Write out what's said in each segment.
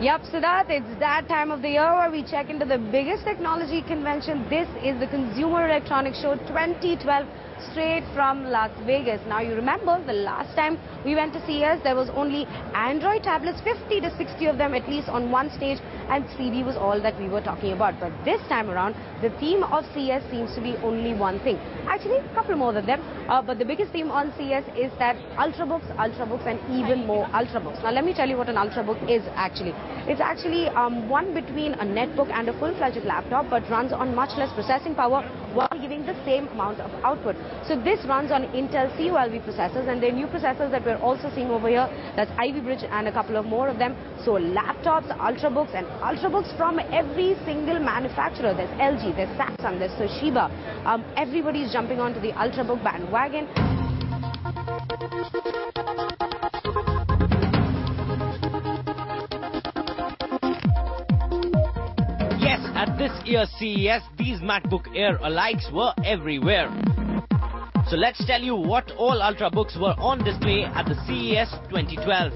Yep, Siddharth, it's that time of the year where we check into the biggest technology convention. This is the Consumer Electronics Show 2012, straight from Las Vegas. Now, you remember the last time we went to CES, there was only Android tablets, 50 to 60 of them at least on one stage, and CD was all that we were talking about. But this time around, the theme of CES seems to be only one thing. Actually, a couple more than them. But the biggest theme on CES is that Ultrabooks, and even more Ultrabooks. Now, let me tell you what an Ultrabook is actually. It's actually one between a netbook and a full-fledged laptop, but runs on much less processing power while giving the same amount of output. So this runs on Intel CULV processors, and they're new processors that we're also seeing over here. That's Ivy Bridge and a couple of more of them. So laptops, Ultrabooks, and Ultrabooks from every single manufacturer. There's LG, there's Samsung, there's Toshiba. Everybody's jumping onto the Ultrabook bandwagon. Yes, at this year's CES, these MacBook Air alikes were everywhere. So let's tell you what all Ultrabooks were on display at the CES 2012.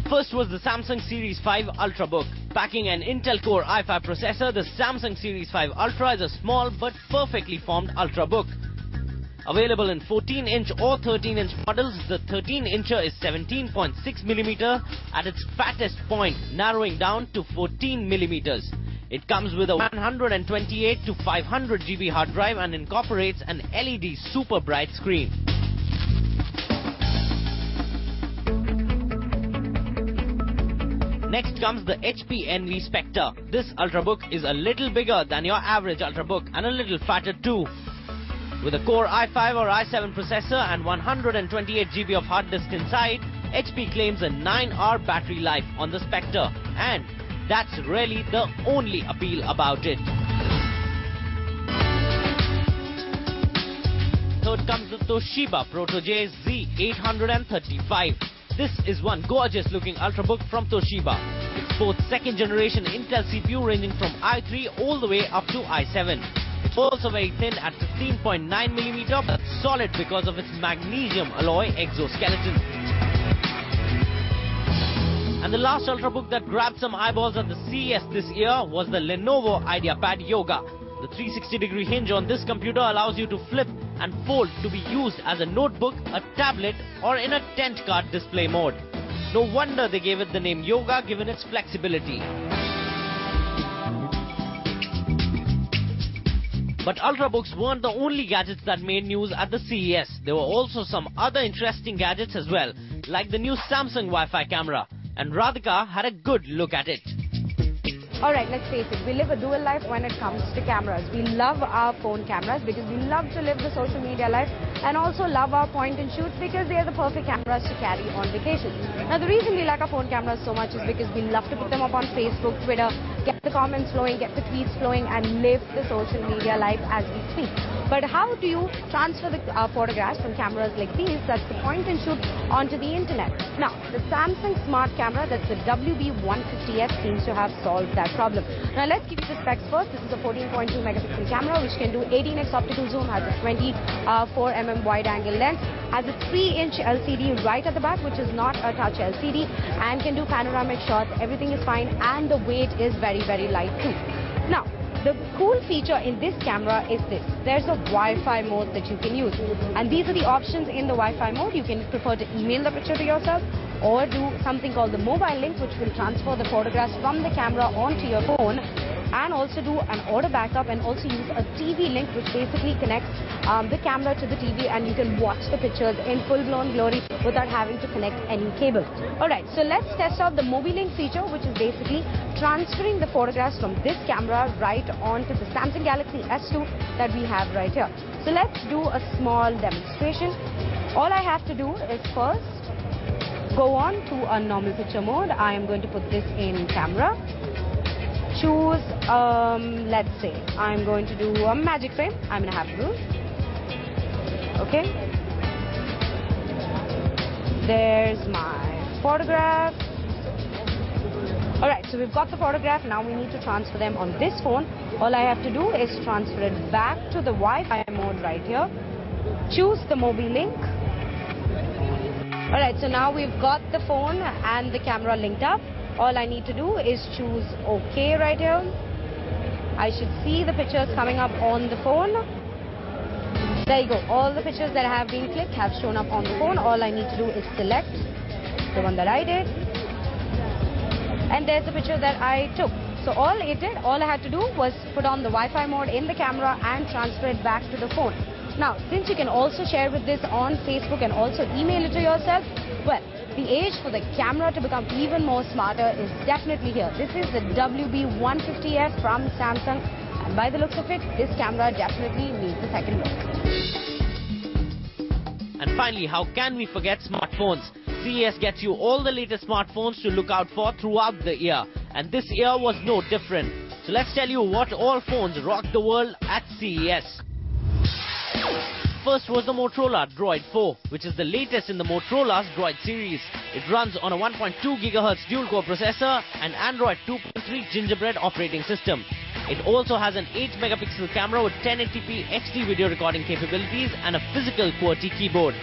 First was the Samsung Series 5 Ultrabook. Packing an Intel Core i5 processor, the Samsung Series 5 Ultra is a small but perfectly formed Ultrabook. Available in 14-inch or 13-inch models, the 13-incher is 17.6mm at its fattest point, narrowing down to 14mm. It comes with a 128 to 500 GB hard drive and incorporates an LED super bright screen. Next comes the HP Envy Spectre. This Ultrabook is a little bigger than your average Ultrabook and a little fatter too. With a Core i5 or i7 processor and 128 GB of hard disk inside, HP claims a 9-hour battery life on the Spectre, and that's really the only appeal about it. Third comes the Toshiba Protege Z835. This is one gorgeous looking Ultrabook from Toshiba. It sports second generation Intel CPU ranging from i3 all the way up to i7. It's also very thin at 15.9mm, but solid because of its magnesium alloy exoskeleton. And the last Ultrabook that grabbed some eyeballs at the CES this year was the Lenovo IdeaPad Yoga. The 360-degree hinge on this computer allows you to flip and fold to be used as a notebook, a tablet, or in a tent card display mode. No wonder they gave it the name Yoga, given its flexibility. But Ultrabooks weren't the only gadgets that made news at the CES. There were also some other interesting gadgets as well, like the new Samsung Wi-Fi camera. And Radhika had a good look at it. Alright, let's face it, we live a dual life when it comes to cameras. We love our phone cameras because we love to live the social media life, and also love our point and shoots because they are the perfect cameras to carry on vacation. Now, the reason we like our phone cameras so much is because we love to put them up on Facebook, Twitter, get the comments flowing, get the tweets flowing, and live the social media life as we speak. But how do you transfer the photographs from cameras like these, that's the point and shoot, onto the internet? Now, the Samsung Smart Camera, that's the WB150F, seems to have solved that problem. Now, let's give you the specs first. This is a 14.2 megapixel camera which can do 18x optical zoom, has a 24mm wide angle lens, has a 3-inch LCD right at the back, which is not a touch LCD, and can do panoramic shots. Everything is fine, and the weight is very, very light too. Now, the cool feature in this camera is this. There's a Wi-Fi mode that you can use. And these are the options in the Wi-Fi mode. You can prefer to email the picture to yourself, or do something called the mobile link, which will transfer the photographs from the camera onto your phone, and also do an auto backup, and also use a TV link, which basically connects the camera to the TV, and you can watch the pictures in full-blown glory without having to connect any cable. Alright, so let's test out the MobiLink feature, which is basically transferring the photographs from this camera right onto the Samsung Galaxy S2 that we have right here. So let's do a small demonstration. All I have to do is first go on to a normal picture mode. I am going to put this in camera. Choose, let's say, I'm going to do a magic frame. I'm going to have blue. Okay. There's my photograph. Alright, so we've got the photograph. Now we need to transfer them on this phone. All I have to do is transfer it back to the Wi-Fi mode right here. choose the Mobi link. Alright, so now we've got the phone and the camera linked up. All I need to do is choose OK right here. I should see the pictures coming up on the phone. There you go. All the pictures that have been clicked have shown up on the phone. All I need to do is select the one that I did. And there's the picture that I took. So all I had to do was put on the Wi-Fi mode in the camera and transfer it back to the phone. Now, since you can also share with this on Facebook and also email it to yourself, well, the age for the camera to become even more smarter is definitely here. This is the WB150F from Samsung, and by the looks of it, this camera definitely needs a second look. And finally, how can we forget smartphones? CES gets you all the latest smartphones to look out for throughout the year, and this year was no different. So let's tell you what all phones rocked the world at CES. First was the Motorola Droid 4, which is the latest in the Motorola's Droid series. It runs on a 1.2 GHz dual-core processor and Android 2.3 Gingerbread operating system. It also has an 8-megapixel camera with 1080p HD video recording capabilities and a physical QWERTY keyboard.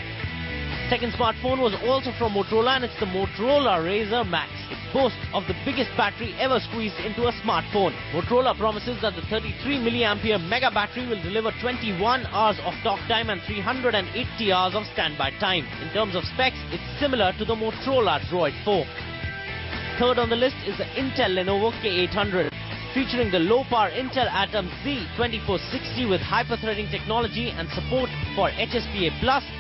Second smartphone was also from Motorola, and it's the Motorola Razr Max. It boasts of the biggest battery ever squeezed into a smartphone. Motorola promises that the 33 mAh mega battery will deliver 21 hours of talk time and 380 hours of standby time. In terms of specs, it's similar to the Motorola Droid 4. Third on the list is the Intel Lenovo K800. Featuring the low-power Intel Atom Z2460 with hyper-threading technology and support for HSPA+,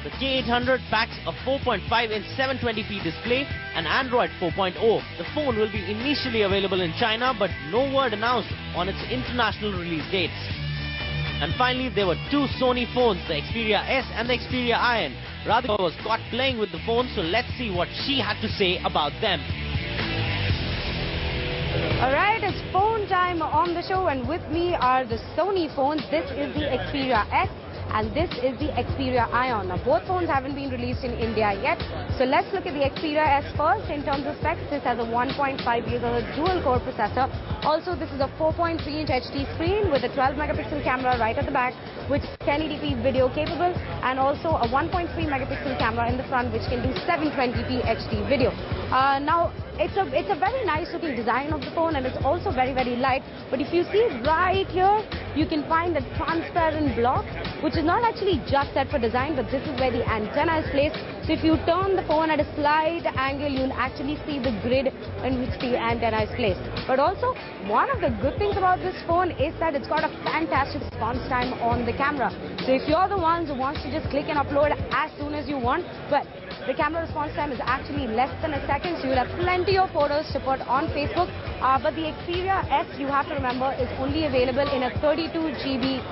the K800 packs a 4.5-inch 720p display and Android 4.0. The phone will be initially available in China, but no word announced on its international release dates. And finally, there were two Sony phones, the Xperia S and the Xperia Ion. Radhika was caught playing with the phone, so let's see what she had to say about them. Alright, it's phone time on the show, and with me are the Sony phones. This is the Xperia S and this is the Xperia Ion. Now, both phones haven't been released in India yet, so let's look at the Xperia S first. In terms of specs, this has a 1.5 GHz dual-core processor. Also, this is a 4.3-inch HD screen with a 12-megapixel camera right at the back, which is 1080p video capable, and also a 1.3-megapixel camera in the front, which can do 720p HD video. Now, it's a very nice looking design of the phone, and it's also very, very light. But if you see right here, you can find the transparent block, which is not actually just set for design, but this is where the antenna is placed. So if you turn the phone at a slight angle, you'll actually see the grid in which the antenna is placed. But also, one of the good things about this phone is that it's got a fantastic response time on the camera. So if you're the ones who wants to just click and upload as soon as you want, well, the camera response time is actually less than a second, so you'll have plenty of photos to put on Facebook. But the Xperia S, you have to remember, is only available in a 32 GB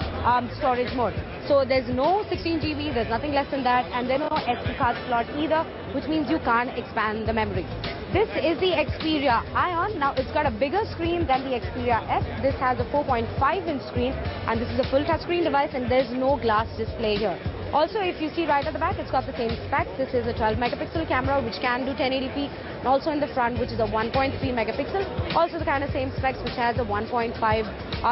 storage mode. So there's no 16 GB, there's nothing less than that, and there's no SD card slot either, which means you can't expand the memory. This is the Xperia Ion. Now, it's got a bigger screen than the Xperia S. This has a 4.5-inch screen, and this is a full touchscreen device, and there's no glass display here. Also, if you see right at the back, it's got the same specs. This is a 12-megapixel camera, which can do 1080p, and also in the front, which is a 1.3 megapixel. Also, the kind of same specs, which has a 1.5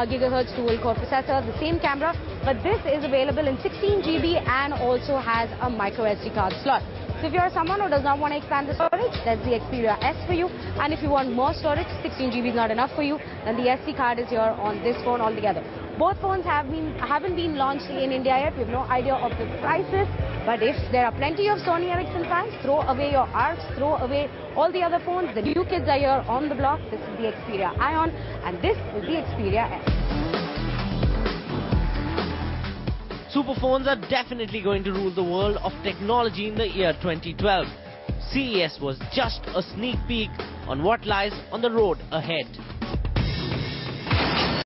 gigahertz dual-core processor, the same camera, but this is available in 16 GB and also has a micro SD card slot. So if you're someone who does not want to expand the storage, that's the Xperia S for you. And if you want more storage, 16 GB is not enough for you, then the SD card is here on this phone altogether. Both phones haven't been launched in India yet. We have no idea of the prices. But if there are plenty of Sony Ericsson fans, throw away your ARCs, throw away all the other phones. The new kids are here on the block. This is the Xperia Ion, and this is the Xperia S. Superphones are definitely going to rule the world of technology in the year 2012. CES was just a sneak peek on what lies on the road ahead.